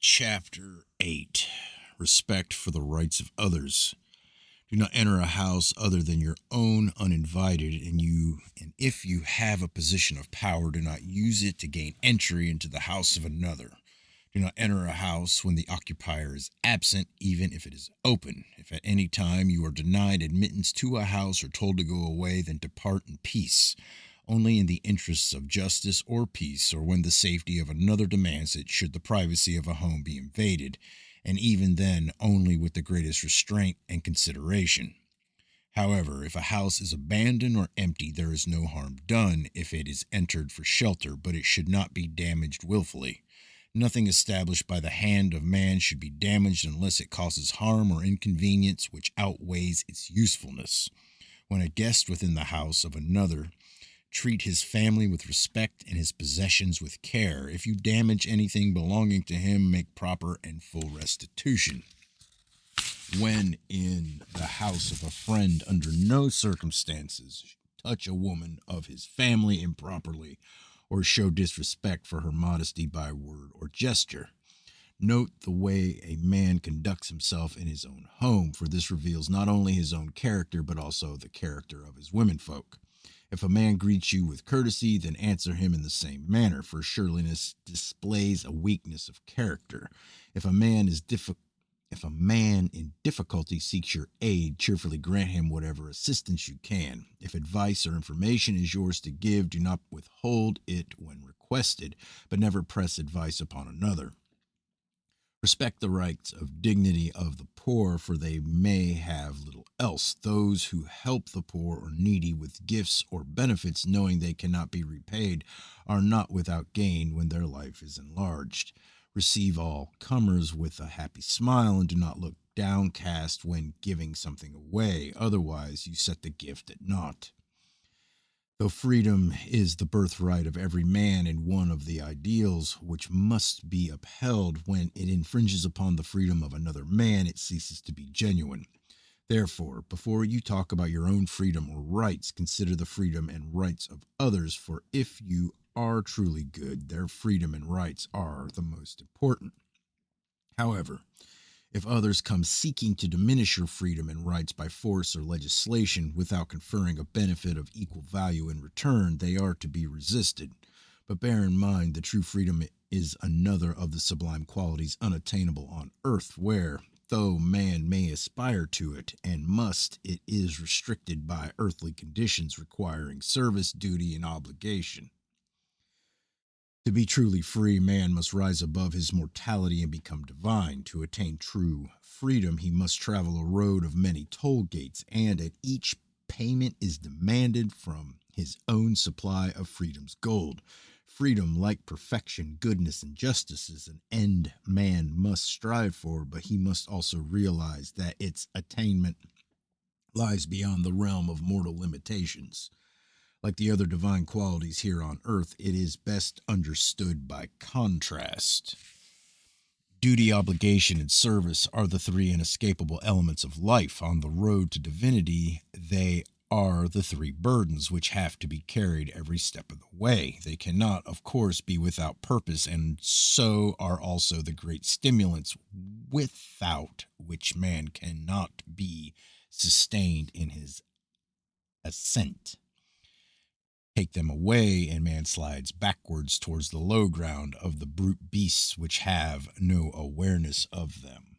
Chapter 8. Respect for the rights of others. Do not enter a house other than your own uninvited, and if you have a position of power, do not use it to gain entry into the house of another. Do not enter a house when the occupier is absent, even if it is open. If at any time you are denied admittance to a house or told to go away, then depart in peace, only in the interests of justice or peace, or when the safety of another demands it, should the privacy of a home be invaded, and even then only with the greatest restraint and consideration. However, if a house is abandoned or empty, there is no harm done if it is entered for shelter, but it should not be damaged willfully. Nothing established by the hand of man should be damaged unless it causes harm or inconvenience which outweighs its usefulness. When a guest within the house of another, treat his family with respect and his possessions with care. If you damage anything belonging to him, make proper and full restitution. When in the house of a friend, under no circumstances touch a woman of his family improperly, or show disrespect for her modesty by word or gesture. Note the way a man conducts himself in his own home, for this reveals not only his own character, but also the character of his womenfolk. If a man greets you with courtesy, then answer him in the same manner, for surliness displays a weakness of character. If a man in difficulty seeks your aid, cheerfully grant him whatever assistance you can. If advice or information is yours to give, do not withhold it when requested, but never press advice upon another. Respect the rights of dignity of the poor, for they may have little else. Those who help the poor or needy with gifts or benefits, knowing they cannot be repaid, are not without gain when their life is enlarged. Receive all comers with a happy smile, and do not look downcast when giving something away. Otherwise, you set the gift at naught. Though freedom is the birthright of every man and one of the ideals which must be upheld, when it infringes upon the freedom of another man, it ceases to be genuine. Therefore, before you talk about your own freedom or rights, consider the freedom and rights of others, for if you are truly good, their freedom and rights are the most important. However, if others come seeking to diminish your freedom and rights by force or legislation without conferring a benefit of equal value in return, they are to be resisted. But bear in mind that true freedom is another of the sublime qualities unattainable on earth, where, though man may aspire to it and must, it is restricted by earthly conditions requiring service, duty, and obligation. To be truly free, man must rise above his mortality and become divine. To attain true freedom, he must travel a road of many toll gates, and at each payment is demanded from his own supply of freedom's gold. Freedom, like perfection, goodness, and justice, is an end man must strive for, but he must also realize that its attainment lies beyond the realm of mortal limitations. Like the other divine qualities here on earth, it is best understood by contrast. Duty, obligation, and service are the three inescapable elements of life. On the road to divinity, they are the three burdens which have to be carried every step of the way. They cannot, of course, be without purpose, and so are also the great stimulants without which man cannot be sustained in his ascent. Take them away, and man slides backwards towards the low ground of the brute beasts which have no awareness of them.